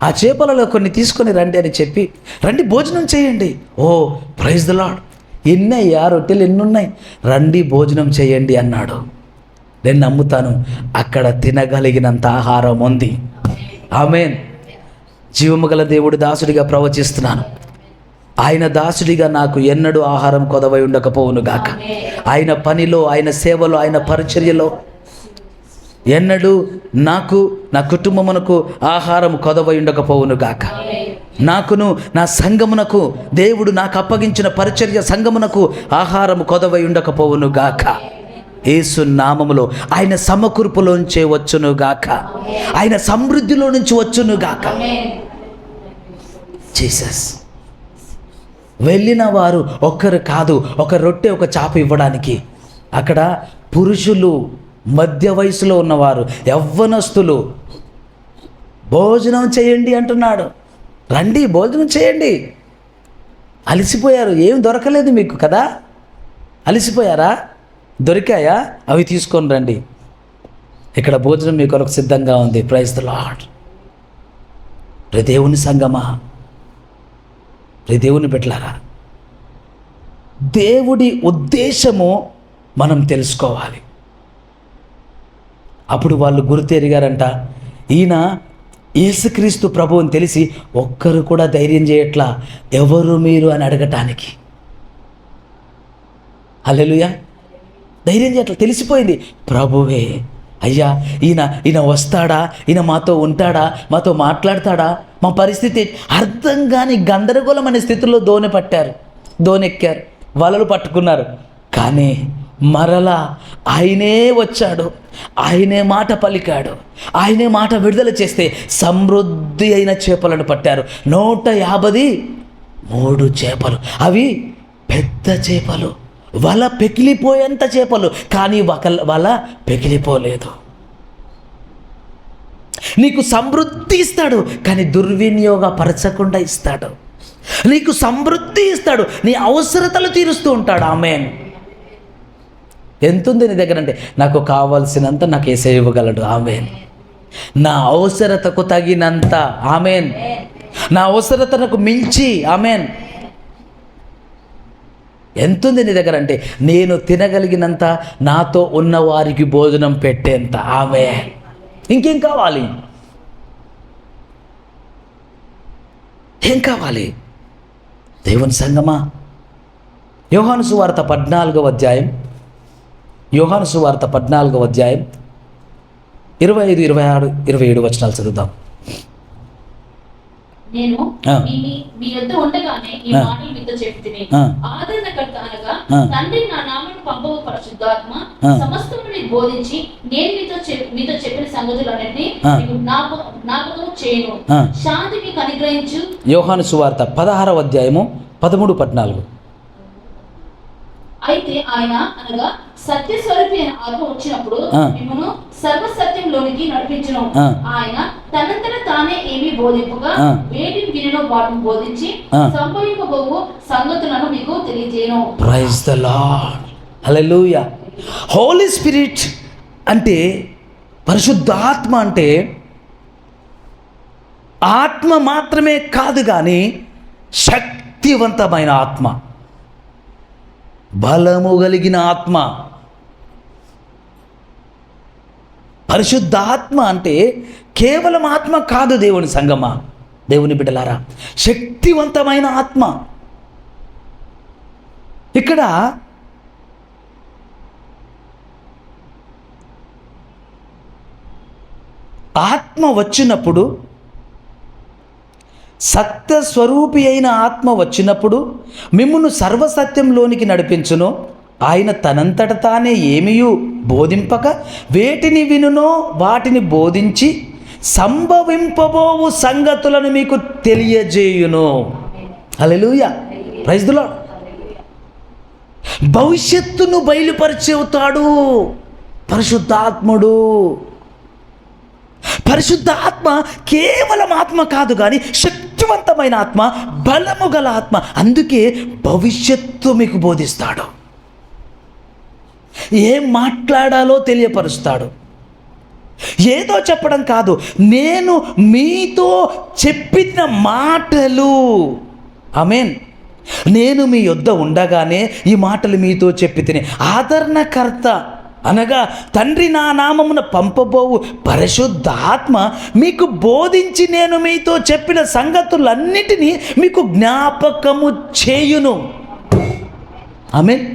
ఆ చేపలలో కొన్ని తీసుకొని రండి అని చెప్పి, రండి భోజనం చేయండి. ఓ ప్రైజ్ ది లార్డ్. ఎన్నయ్యా రొట్టెలు ఎన్నున్నాయి, రండి భోజనం చేయండి అన్నాడు. నేను నమ్ముతాను అక్కడ తినగలిగినంత ఆహారం ఉంది. ఆమేన్. జీవము గల దేవుడి దాసుడిగా ప్రవచిస్తున్నాను, ఆయన దాసుడిగా నాకు ఎన్నడూ ఆహారం కొదవై ఉండకపోవును గాక. ఆయన పనిలో, ఆయన సేవలో, ఆయన పరిచర్యలో ఎన్నడూ నాకు, నా కుటుంబమునకు ఆహారం కొదవై ఉండకపోవును గాక. నాకును, నా సంఘమునకు, దేవుడు నాకు అప్పగించిన పరిచర్య సంఘమునకు ఆహారం కొదవై ఉండకపోవును గాక. యేసు నామములో ఆయన సమకూర్పులోంచే వచ్చును గాక, ఆయన సమృద్ధిలో నుంచి వచ్చును గాక. జీసస్. వెళ్ళిన వారు ఒక్కరు కాదు, ఒక రొట్టె ఒక చాప ఇవ్వడానికి. అక్కడ పురుషులు, మధ్య వయసులో ఉన్నవారు, యవ్వనస్తులు, భోజనం చేయండి అంటున్నాడు. రండి భోజనం చేయండి. అలసిపోయారు, ఏం దొరకలేదు మీకు కదా, అలసిపోయారా? దొరికాయా? అవి తీసుకొని రండి, ఇక్కడ భోజనం మీ కొరకు సిద్ధంగా ఉంది. Praise the lord. దేవుని సంగమా, దేవుని బిడ్డలారా, దేవుడి ఉద్దేశము మనం తెలుసుకోవాలి. అప్పుడు వాళ్ళు గుర్తెరిగారంట, ఈయన యేసుక్రీస్తు ప్రభువు అని తెలిసి ఒక్కరు కూడా ధైర్యం చేయట్లా ఎవరు మీరు అని అడగటానికి. హల్లెలూయా. ధైర్యం చేయట్లా, తెలిసిపోయింది ప్రభువే. అయ్యా ఈయన వస్తాడా, ఈయన మాతో ఉంటాడా, మాతో మాట్లాడతాడా, మా పరిస్థితి అర్థం కాని గందరగోళం అనే స్థితిలో దోణెక్కారు, వలలు పట్టుకున్నారు. కానీ మరలా ఆయనే వచ్చాడు, ఆయనే మాట పలికాడు, ఆయనే మాట విడుదల చేస్తే సమృద్ధి అయిన చేపలను పట్టారు. 153 చేపలు. అవి పెద్ద చేపలు, వల పెకిలిపోయేంత చేపలు, కానీ వల పెకిలిపోలేదు. నీకు సమృద్ధి ఇస్తాడు, కానీ దుర్వినియోగపరచకుండా ఇస్తాడు. నీకు సమృద్ధి ఇస్తాడు, నీ అవసరతలు తీరుస్తూ ఉంటాడు. ఆమేన్. ఎంతుంది నీ దగ్గర అంటే, నాకు కావాల్సినంత నాకు యేసయ్య ఇవ్వగలడు. ఆమేన్. నా అవసరతకు తగినంత. ఆమేన్. నా అవసరతకు మించి. ఆమేన్. ఎంతుంది నీ దగ్గర అంటే, నేను తినగలిగినంత, నాతో ఉన్న వారికి భోజనం పెట్టేంత. ఆమేన్. ఇంకేం కావాలి? ఏం కావాలి? దేవుని సంగమా, యోహాను సువార్త 14వ అధ్యాయం, యోహాను సువార్త 14వ అధ్యాయం 25, 26, 27 వచనాలు చదువుదాం. నేను మీ యొద్ద ఉండగానే ఈ మాటలు మీతో చెప్తిని. ఆదరణకర్త అనగా తండ్రి నా నామమున పంపవు పరిశుద్ధాత్మ సమస్తమును మీకు బోధించి నేను మీతో చెప్పిన సంగతులన్నిటినీ మీకు జ్ఞాపకము చేయును. శాంతి మీకు అనుగ్రహించు. యోహాను సువార్త 16వ అధ్యాయము 13, 14. అయితే ఆయన అనగా సత్యస్వరూపి అయిన ఆత్మ వచ్చినప్పుడు మిమ్మల్ని సర్వసత్యంలోనికి నడిపించును. ఆయన తనంతట తానే ఏమీ బోధింపుగా వేటిని వినో వాటిని బోధించి సంభవింపబోవు సంగతులను మీకు తెలియజేయను. Praise the Lord. హల్లెలూయా. హోలీ స్పిరిట్ అంటే, పరిశుద్ధాత్మ అంటే ఆత్మ మాత్రమే కాదు, కానీ శక్తివంతమైన ఆత్మ, బలము కలిగిన ఆత్మ. పరిశుద్ధాత్మ అంటే కేవలం ఆత్మ కాదు. దేవుని సంగమా, దేవుని బిడ్డలారా, శక్తివంతమైన ఆత్మ. ఇక్కడ ఆత్మ వచ్చినప్పుడు, సత్యస్వరూపి అయిన ఆత్మ వచ్చినప్పుడు మిమ్మును సర్వసత్యంలోనికి నడిపించును. ఆయన తనంతట తానే ఏమియు బోధింపక వేటిని వినునో వాటిని బోధించి సంభవింపబోవు సంగతులను మీకు తెలియజేయును. హల్లెలూయా. Praise the Lord. భవిష్యత్తును బయలుపరిచేవుతాడు పరిశుద్ధాత్ముడు. పరిశుద్ధ ఆత్మ కేవలం ఆత్మ కాదు, కానీ శక్తివంతమైన ఆత్మ, బలము గల ఆత్మ. అందుకే భవిష్యత్తు మీకు బోధిస్తాడు, ఏం మాట్లాడాలో తెలియపరుస్తాడు. ఏదో చెప్పడం కాదు, నేను మీతో చెప్పిన మాటలు. ఆమేన్. నేను మీ యొద్ద ఉండగానే ఈ మాటలు మీతో చెప్పి తిని, ఆదరణకర్త అనగా తండ్రి నా నామమున పంపబోవు పరిశుద్ధాత్మ మీకు బోధించి నేను మీతో చెప్పిన సంగతులన్నిటినీ మీకు జ్ఞాపకము చేయును. ఆమేన్.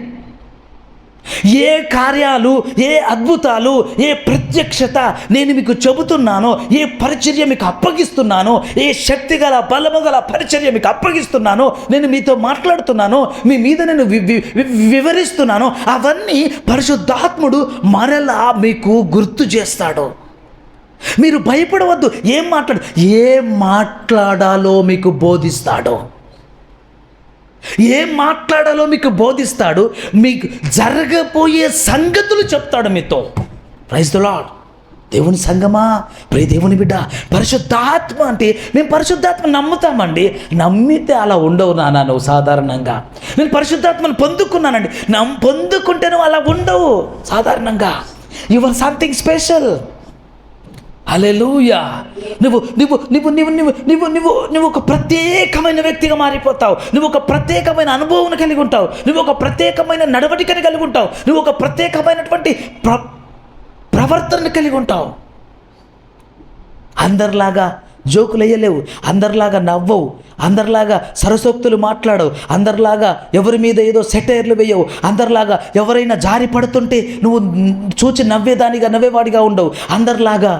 ఏ కార్యాలు, ఏ అద్భుతాలు, ఏ ప్రత్యక్షత నేను మీకు చెబుతున్నానో, ఏ పరిచర్య మీకు అప్పగిస్తున్నానో, ఏ శక్తి గల బలము గల పరిచర్య మీకు అప్పగిస్తున్నానో, నేను మీతో మాట్లాడుతున్నానో, మీ మీద నేను వివరిస్తున్నానో, అవన్నీ పరిశుద్ధాత్ముడు మరలా మీకు గుర్తు చేస్తాడు. మీరు భయపడవద్దు. ఏం మాట్లాడాలో మీకు బోధిస్తాడు. ఏం మాట్లాడాలో మీకు బోధిస్తాడు. మీకు జరగబోయే సంగతులు చెప్తాడు మీతో. Praise the lord. దేవుని సంగమా, ప్రియ దేవుని బిడ్డ, పరిశుద్ధాత్మ అంటే మేము పరిశుద్ధాత్మ నమ్ముతామండి. నమ్మితే అలా ఉండవు నాన్న నువ్వు. సాధారణంగా నేను పరిశుద్ధాత్మను పొందుకున్నానండి, పొందుకుంటే నువ్వు అలా ఉండవు. సాధారణంగా యు ఆర్ సంథింగ్ స్పెషల్. హల్లెలూయా. నువ్వు ఒక ప్రత్యేకమైన వ్యక్తిగా మారిపోతావు. నువ్వు ఒక ప్రత్యేకమైన అనుభవం కలిగి ఉంటావు. నువ్వు ఒక ప్రత్యేకమైన నడవడికని కలిగి ఉంటావు. నువ్వు ఒక ప్రత్యేకమైనటువంటి ప్రవర్తన కలిగి ఉంటావు. అందరిలాగా జోకులు వేయలేవు, అందరిలాగా నవ్వవు, అందరిలాగా సరసోక్తులు మాట్లాడవు, అందరిలాగా ఎవరి మీద ఏదో సెటైర్లు వేయవు, అందరిలాగా ఎవరైనా జారి పడుతుంటే నువ్వు చూచి నవ్వేవాడిగా ఉండవు, అందరిలాగా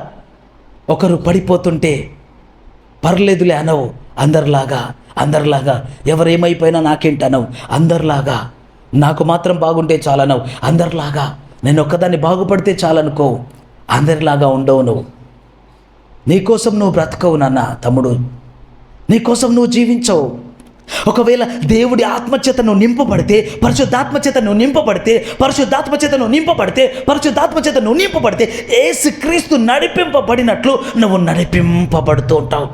ఒకరు పడిపోతుంటే పర్లేదులే అనవు, అందరిలాగా ఎవరేమైపోయినా నాకేంటి అనవు, అందరిలాగా నాకు మాత్రం బాగుంటే చాలనవు. అందరిలాగా నేను ఒక్కదాన్ని బాగుపడితే చాలనుకో. అందరిలాగా ఉండవు. నువ్వు నీకోసం నువ్వు బ్రతకవు నాన్న, తమ్ముడు. నీకోసం నువ్వు జీవించవు. ఒకవేళ దేవుడి ఆత్మచేత నువ్వు నింపబడితే, పరిశుద్ధాత్మచేత నువ్వు నింపబడితే, పరిశుద్ధాత్మచేత నువ్వు నింపబడితే, పరిశుద్ధాత్మచేత నువ్వు నింపబడితే, యేసుక్రీస్తు నడిపింపబడినట్లు నువ్వు నడిపింపబడుతూ ఉంటావు.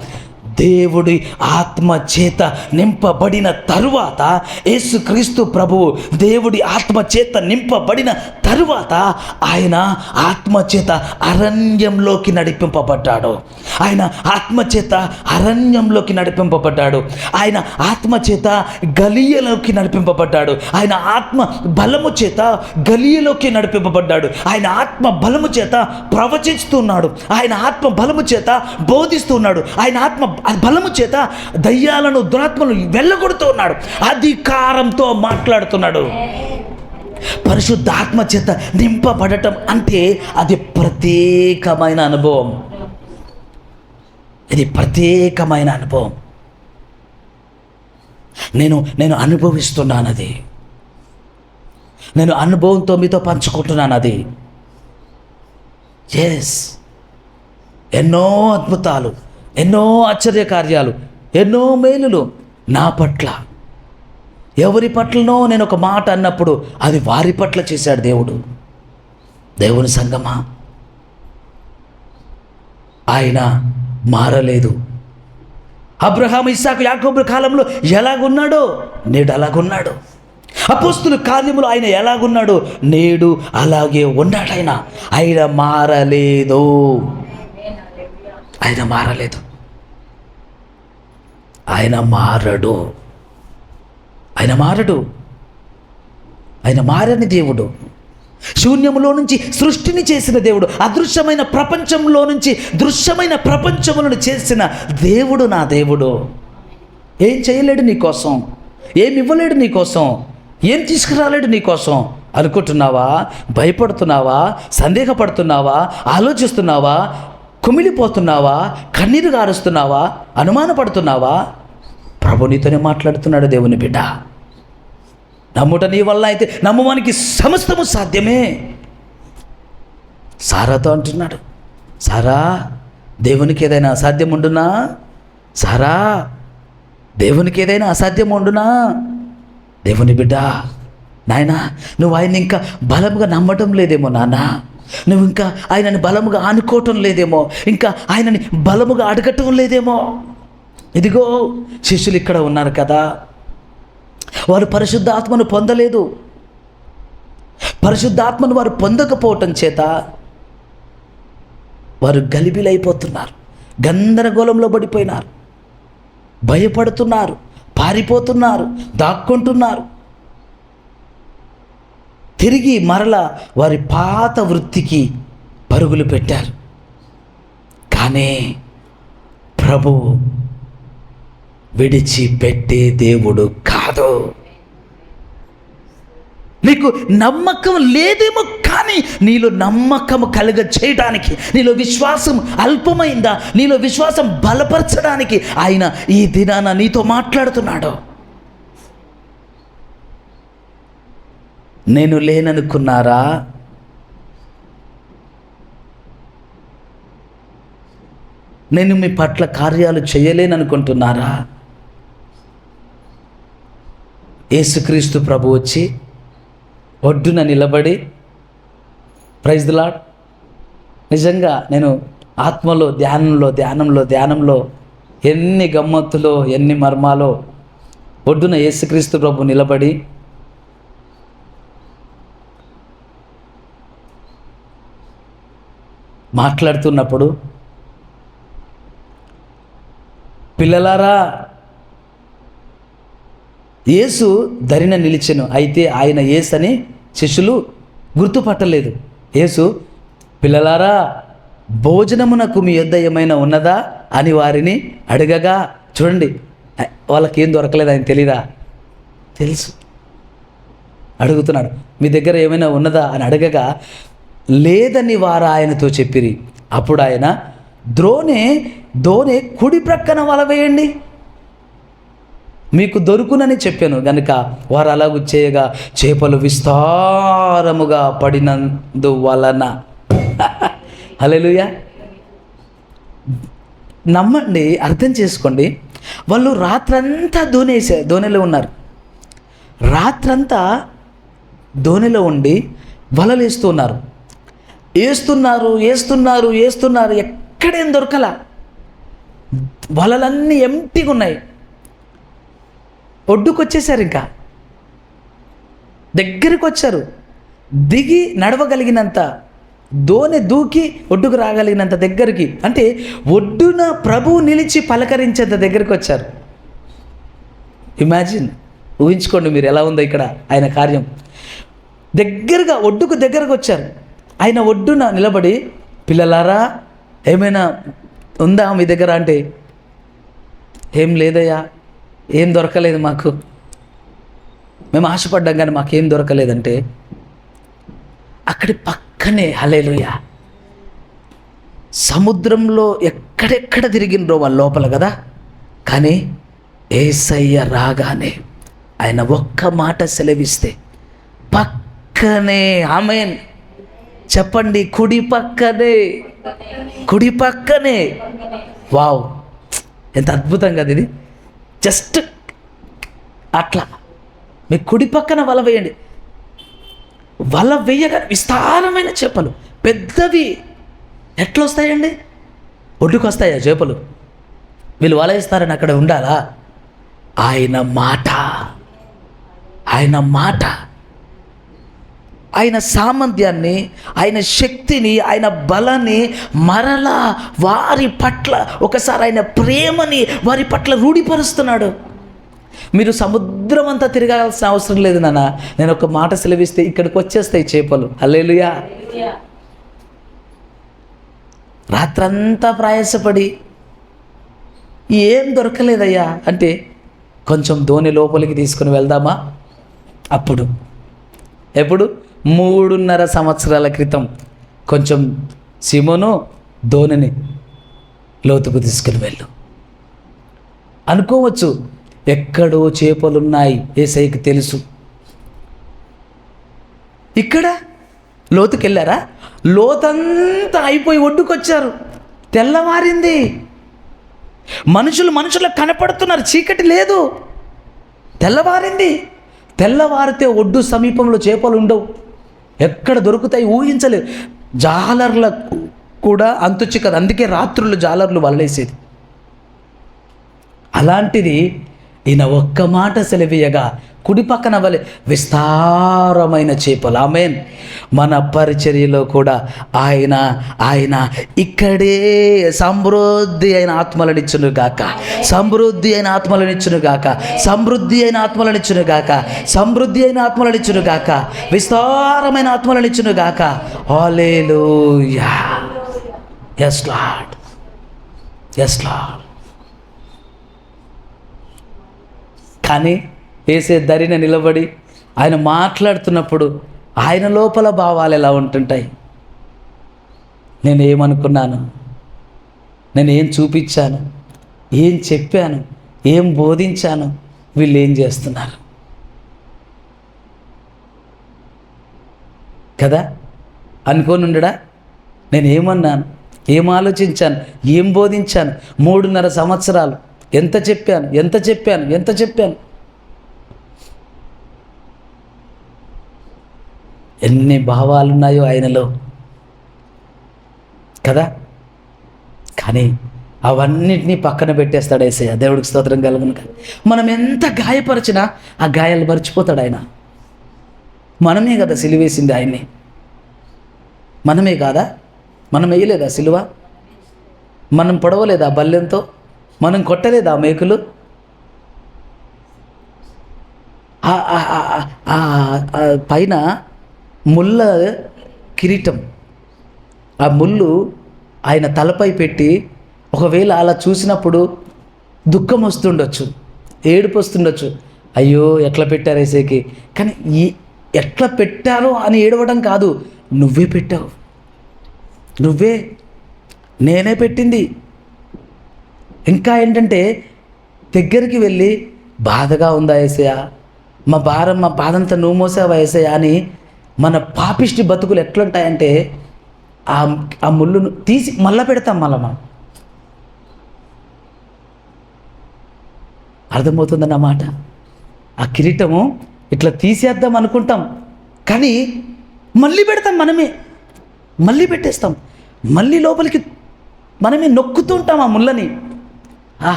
దేవుడి ఆత్మ చేత నింపబడిన తరువాత, యేసుక్రీస్తు ప్రభువు దేవుడి ఆత్మ చేత నింపబడిన తరువాత ఆయన ఆత్మచేత అరణ్యంలోకి నడిపింపబడ్డాడు. ఆయన ఆత్మచేత అరణ్యంలోకి నడిపింపబడ్డాడు. ఆయన ఆత్మచేత గలియలోకి నడిపింపబడ్డాడు. ఆయన ఆత్మ బలము చేత గలియలోకి నడిపింపబడ్డాడు. ఆయన ఆత్మ బలము చేత ప్రవచిస్తున్నాడు. ఆయన ఆత్మ బలము చేత బోధిస్తున్నాడు. ఆయన ఆత్మ బలము చేత దయ్యాలను, దురాత్మలను వెళ్ళగొడుతూ ఉన్నాడు. అధికారంతో మాట్లాడుతున్నాడు. పరిశుద్ధాత్మ చేత నింపబడటం అంటే అది ప్రత్యేకమైన అనుభవం. ఇది ప్రత్యేకమైన అనుభవం. నేను అనుభవిస్తున్నాను. అది నేను అనుభవంతో మీతో పంచుకుంటున్నాను. అది ఎన్నో అద్భుతాలు, ఎన్నో ఆశ్చర్య కార్యాలు, ఎన్నో మేలులు నా పట్ల, ఎవరి పట్లనో నేను ఒక మాట అన్నప్పుడు అది వారి పట్ల చేశాడు దేవుడు. దేవుని సంగమా, ఆయన మారలేదు. అబ్రహాము, ఇస్సాకు, యాకోబు కాలంలో ఎలాగున్నాడో నేడు అలాగున్నాడు. అపోస్తుల కార్యములు ఆయన ఎలాగున్నాడో నేడు అలాగే ఉన్నాడు. ఆయన మారలేదు. ఆయన మారలేదు. ఆయన మారడు. ఆయన మారడు. ఆయన మారని దేవుడు. శూన్యములో నుంచి సృష్టిని చేసిన దేవుడు. అదృశ్యమైన ప్రపంచంలో నుంచి దృశ్యమైన ప్రపంచములను చేసిన దేవుడు నా దేవుడు. ఏం చేయలేడు నీకోసం, ఏమి ఇవ్వలేడు నీకోసం, ఏం తీసుకురాలేడు నీకోసం అనుకుంటున్నావా? భయపడుతున్నావా? సందేహపడుతున్నావా? ఆలోచిస్తున్నావా? కుమిలిపోతున్నావా? కన్నీరు గారుస్తున్నావా? అనుమానపడుతున్నావా? ప్రభు నీతోనే మాట్లాడుతున్నాడు. దేవుని బిడ్డ, నమ్ముట నీ వల్ల అయితే నమ్మువానికి సమస్తము సాధ్యమే. సారాతో అంటున్నాడు, సారా, దేవునికి ఏదైనా అసాధ్యం ఉండునా? సారా, దేవునికి ఏదైనా అసాధ్యం ఉండునా? దేవుని బిడ్డ, నాయన, నువ్వు ఆయన ఇంకా బలముగా నమ్మటం లేదేమో నాన్న. నువ్వు ఇంకా ఆయనని బలముగా ఆనుకోవటం లేదేమో. ఇంకా ఆయనని బలముగా అడగటం లేదేమో. ఇదిగో శిష్యులు ఇక్కడ ఉన్నారు కదా, వారు పరిశుద్ధాత్మను పొందలేదు. పరిశుద్ధాత్మను వారు పొందకపోవటం చేత వారు గలిబిలైపోతున్నారు, గందరగోళంలో పడిపోయినారు, భయపడుతున్నారు, పారిపోతున్నారు, దాక్కుంటున్నారు. తిరిగి మరలా వారి పాత వృత్తికి పరుగులు పెట్టారు. కానీ ప్రభువు విడిచిపెట్టే దేవుడు కాదు. నీకు నమ్మకం లేదేమో, కానీ నీలో నమ్మకం కలుగ చేయడానికి, నీలో విశ్వాసం అల్పమైందా, నీలో విశ్వాసం బలపరచడానికి ఆయన ఈ దినాన నీతో మాట్లాడుతున్నాడు. నేను లేననుకున్నారా? నేను మీ పట్ల కార్యాలు చేయలేననుకుంటున్నారా? యేసుక్రీస్తు ప్రభు వచ్చి ఒడ్డున నిలబడి, ప్రైజ్ ది లార్డ్, నిజంగా నేను ఆత్మలో ధ్యానంలో ఎన్ని గమ్మత్తులో, ఎన్ని మర్మాలో, ఒడ్డున యేసుక్రీస్తు ప్రభు నిలబడి మాట్లాడుతున్నప్పుడు, పిల్లలారా, యేసు ధరిన నిలిచెను. అయితే ఆయన యేసు అని శిష్యులు గుర్తుపట్టలేదు. యేసు, పిల్లలారా, భోజనమునకు మీ యొద్ద ఏమైనా ఉన్నదా అని వారిని అడగగా, చూడండి, వాళ్ళకి ఏం దొరకలేదు, ఆయన తెలీదా? తెలుసు. అడుగుతున్నాడు, మీ దగ్గర ఏమైనా ఉన్నదా అని అడగగా, లేదని వారు ఆయనతో చెప్పిరి. అప్పుడు ఆయన, దోనె కుడి ప్రక్కన వల వేయండి. మీకు దొరుకునని చెప్పాను గనుక వారు అలాగూ చేయగా చేపలు విస్తారముగా పడినందువలన. హల్లెలూయా. నమ్మండి, అర్థం చేసుకోండి. వాళ్ళు రాత్రంతా దోణిలో ఉన్నారు. రాత్రంతా దోణిలో ఉండి వలలు వేస్తున్నారు. ఎక్కడేం దొరకల. వలలన్నీ ఎంటీగా ఉన్నాయి. ఒడ్డుకు వచ్చేసారు, ఇంకా దగ్గరికి వచ్చారు. దిగి నడవగలిగినంత, దోణి దూకి ఒడ్డుకు రాగలిగినంత దగ్గరికి, అంటే ఒడ్డున ప్రభువు నిలిచి పలకరించేంత దగ్గరికి వచ్చారు. ఇమాజిన్, ఊహించుకోండి మీరు ఎలా ఉందో ఇక్కడ ఆయన కార్యం. ఒడ్డుకు దగ్గరకు వచ్చారు. ఆయన ఒడ్డున నిలబడి, పిల్లలారా ఏమైనా ఉందా మీ దగ్గర అంటే, ఏం లేదయ్యా, ఏం దొరకలేదు మాకు, మేము ఆశపడ్డాం కానీ మాకేం దొరకలేదంటే, అక్కడి పక్కనే హల్లెలూయా సముద్రంలో ఎక్కడెక్కడ తిరిగినరో వాళ్ళ లోపల కదా, కానీ యేసయ్య రాగానే ఆయన ఒక్క మాట సెలవిస్తే పక్కనే, ఆమేన్ చెప్పండి, కుడి పక్కనే. వావ్, ఎంత అద్భుతం కదా ఇది. జస్ట్ అట్లా మీ కుడి పక్కన వల వేయండి. వల వేయగా విస్తారమైన చేపలు, పెద్దవి. ఎట్లా వస్తాయండి? ఒడ్డుకు వస్తాయా చేపలు? వీళ్ళు వల వేస్తారని అక్కడ ఉండాలా? ఆయన మాట, ఆయన సామర్థ్యాన్ని, ఆయన శక్తిని, ఆయన బలాన్ని మరలా వారి పట్ల, ఒకసారి ఆయన ప్రేమని వారి పట్ల రూఢిపరుస్తున్నాడు. మీరు సముద్రం అంతా తిరగాల్సిన అవసరం లేదు నాన్న, నేను ఒక మాట సెలవిస్తే ఇక్కడికి వచ్చేస్తాయి చేపలు. హల్లెలూయా. రాత్రంతా ప్రయాసపడి ఏం దొరకలేదయ్యా అంటే, కొంచెం దోణి లోపలికి తీసుకుని వెళ్దామా? అప్పుడు ఎప్పుడు 3.5 సంవత్సరాల క్రితం కొంచెం సీమోను దోణిని లోతుకు తీసుకుని వెళ్ళు అనుకోవచ్చు. ఎక్కడో చేపలున్నాయి, యేసయ్యకి తెలుసు. ఇక్కడ లోతుకెళ్ళారా? లోతంతా అయిపోయి ఒడ్డుకొచ్చారు. తెల్లవారింది. మనుషులు కనపడుతున్నారు, చీకటి లేదు. తెల్లవారింది. తెల్లవారితే ఒడ్డు సమీపంలో చేపలు ఉండవు, ఎక్కడ దొరుకుతాయి ఊహించలేదు. జాలర్లకు కూడా అంతు చిక్కదు, అందుకే రాత్రులు జాలర్లు వలలేసేది. అలాంటిది ఈయన ఒక్క మాట సెలవీయగా కుడి పక్కన వలె విస్తారమైన చేపలు. ఆమేన్. మన పరిచర్యలో కూడా ఆయన ఇక్కడే సమృద్ధి అయిన ఆత్మలనిచ్చును గాక, సమృద్ధి అయిన ఆత్మలనిచ్చును గాక, సమృద్ధి అయిన ఆత్మలనిచ్చును గాక, సమృద్ధి అయిన ఆత్మలనిచ్చును గాక, విస్తారమైన ఆత్మలనిచ్చును గాక. హల్లెలూయా. yes lord, yes lord. కానీ యేసే దరిన నిలబడి ఆయన మాట్లాడుతున్నప్పుడు ఆయన లోపల భావాలు ఎలా ఉంటుంటాయి? నేను ఏమనుకున్నాను, నేను ఏం చూపించాను, ఏం చెప్పాను, ఏం బోధించాను, వీళ్ళు ఏం చేస్తున్నారు కదా అనుకోని ఉండడా? నేను ఏమన్నాను, ఏం ఆలోచించాను, ఏం బోధించాను? 3.5 సంవత్సరాలు ఎంత చెప్పాను. ఎన్ని భావాలున్నాయో ఆయనలో కదా. కానీ అవన్నిటినీ పక్కన పెట్టేస్తాడు యేసయ్య. దేవుడికి స్తోత్రం కలుగును. మనం ఎంత గాయపరిచినా ఆ గాయాలు మర్చిపోతాడు ఆయన. మనమే కదా సిలువేసింది ఆయన్ని, మనమే కాదా? మనం వేయలేదా సిలువ? మనం పొడవలేదా బల్లెంతో? మనం కొట్టలేదా మేకులు? పైన ముళ్ళ కిరీటం, ఆ ముళ్ళు ఆయన తలపై పెట్టి, ఒకవేళ అలా చూసినప్పుడు దుఃఖం వస్తుండొచ్చు, ఏడుపు వస్తుండొచ్చు, అయ్యో ఎట్లా పెట్టారు యేసయ్యకి. కానీ ఎట్లా పెట్టారో అని ఏడవడం కాదు, నువ్వే పెట్టావు, నేనే పెట్టింది. ఇంకా ఏంటంటే దగ్గరికి వెళ్ళి బాధగా ఉందా యేసయ్యా, మా భారం మా బాధంతా నువ్వు మోసావా యేసయ్యా అని మన పాపిష్టి బతుకులు ఎట్లుంటాయంటే ఆ ముళ్ళును తీసి మళ్ళా పెడతాం మళ్ళా మనం. అర్థమవుతుందన్నమాట. ఆ కిరీటము ఇట్లా తీసేద్దాం అనుకుంటాం, కానీ మళ్ళీ పెడతాం మనమే, మళ్ళీ పెట్టేస్తాం, మళ్ళీ లోపలికి మనమే నొక్కుతూ ఉంటాం ఆ ముళ్ళని.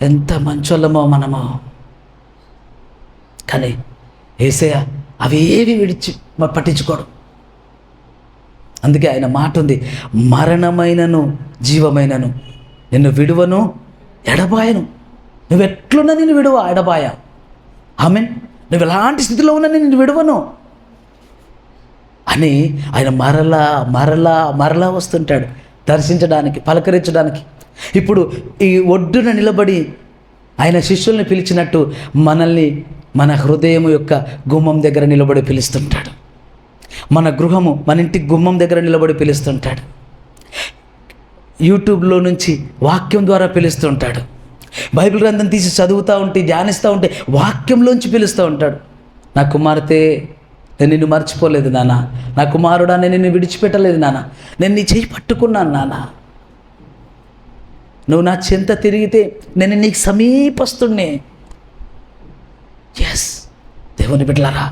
ఎంత మంచోళ్ళమో మనమో. కానీ యేసయ్య అవేవి పట్టించుకోడు. అందుకే ఆయన మాట ఉంది, మరణమైనను జీవమైనను నిన్ను విడువను ఎడబాయను. నువ్వు ఎట్లున్నా నేను విడువ ఎడబాయ. ఆమెన్. నువ్వు ఎలాంటి స్థితిలో ఉన్నా నేను విడువను అని ఆయన మరలా మరలా మరలా వస్తుంటాడు దర్శించడానికి, పలకరించడానికి. ఇప్పుడు ఈ ఒడ్డున నిలబడి ఆయన శిష్యుల్ని పిలిచినట్టు మనల్ని మన హృదయం యొక్క గుమ్మం దగ్గర నిలబడి పిలుస్తుంటాడు. మన గృహము, మన ఇంటి గుమ్మం దగ్గర నిలబడి పిలుస్తుంటాడు. యూట్యూబ్లో నుంచి వాక్యం ద్వారా పిలుస్తుంటాడు. బైబిల్ గ్రంథం తీసి చదువుతూ ఉంటే, ధ్యానిస్తూ ఉంటే వాక్యంలోంచి పిలుస్తూ ఉంటాడు. నా కుమార్తె, నేను నిన్ను మర్చిపోలేదు నాన్న. నా కుమారుడా, నేను నిన్ను విడిచిపెట్టలేదు నాన్న. నేను నీ చెయ్యి పట్టుకున్నాను నాన్న. నువ్వు నా చెంత తిరిగితే నేను నీకు సమీపస్తున్నే. ఎస్, దేవుని బిడ్డలారా,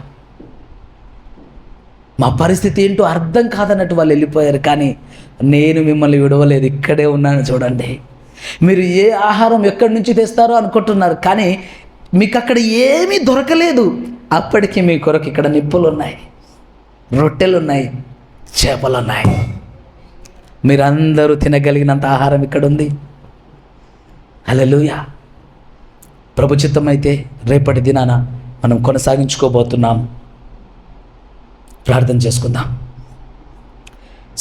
మా పరిస్థితి ఏంటో అర్థం కాదన్నట్టు వాళ్ళు వెళ్ళిపోయారు, కానీ నేను మిమ్మల్ని విడవలేదు, ఇక్కడే ఉన్నాను. చూడండి, మీరు ఏ ఆహారం ఎక్కడి నుంచి తెస్తారో అనుకుంటున్నారు, కానీ మీకు అక్కడ ఏమీ దొరకలేదు. అప్పటికి మీ కొరకు ఇక్కడ నిప్పులు ఉన్నాయి, రొట్టెలు ఉన్నాయి, చేపలు ఉన్నాయి. మీరందరూ తినగలిగినంత ఆహారం ఇక్కడ ఉంది. హల్లెలూయా. ప్రభు చిత్తమైతే రేపటి దినాన మనం కొనసాగించుకోబోతున్నాం. ప్రార్థన చేసుకుందాం.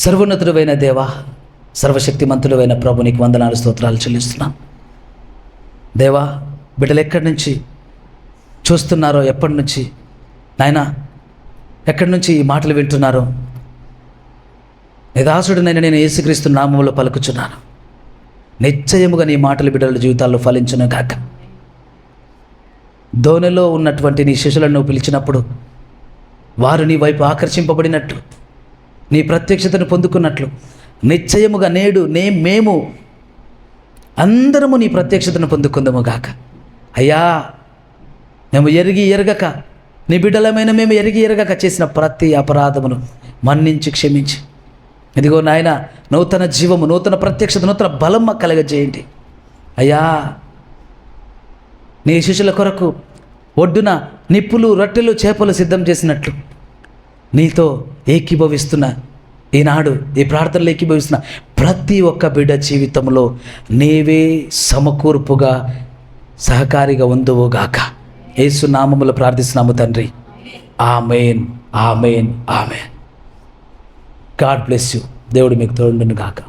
సర్వోన్నతుడైన దేవా, సర్వశక్తిమంతుడైన ప్రభు, నీకు వందనాలు, స్తోత్రాలు చెల్లిస్తున్నాం. దేవా, బిడ్డలు ఎక్కడి నుంచి చూస్తున్నారో, ఎప్పటి నుంచి నాయనా, ఎక్కడి నుంచి ఈ మాటలు వింటున్నారో, నిదాసుడినైనా నేను యేసుక్రీస్తు నామములో పలుకుచున్నాను. నిశ్చయముగా నీ మాటలు బిడ్డల జీవితాల్లో ఫలించును గాక. దోణిలో ఉన్నటువంటి నీ శిష్యులను నువ్వు పిలిచినప్పుడు వారు నీ వైపు ఆకర్షింపబడినట్టు, నీ ప్రత్యక్షతను పొందుకున్నట్లు, నిశ్చయముగా నేడు మేము అందరము నీ ప్రత్యక్షతను పొందుకుందాము గాక. అయ్యా, మేము ఎరగక, నీ బిడ్డలమైన మేము ఎరగక చేసిన ప్రతి అపరాధమును మన్నించి క్షమించి, ఇదిగో నాయన, నూతన జీవము, నూతన ప్రత్యక్షత, నూతన బలం మాకు కలగజేయండి. అయ్యా, నీ శిష్యుల కొరకు ఒడ్డున నిప్పులు, రొట్టెలు, చేపలు సిద్ధం చేసినట్లు నీతో ఏకీభవిస్తున్న ఈనాడు ఈ ప్రార్థనలు ఏకీభవిస్తున్న ప్రతి ఒక్క బిడ్డ జీవితంలో నీవే సమకూర్పుగా సహకారిగా ఉందువుగాక. యేసు నామములో ప్రార్థిస్తున్నాము తండ్రి. ఆమేన్, ఆమేన్, ఆమేన్. God bless you. దేవుడు మీకు తోడుండును గాక.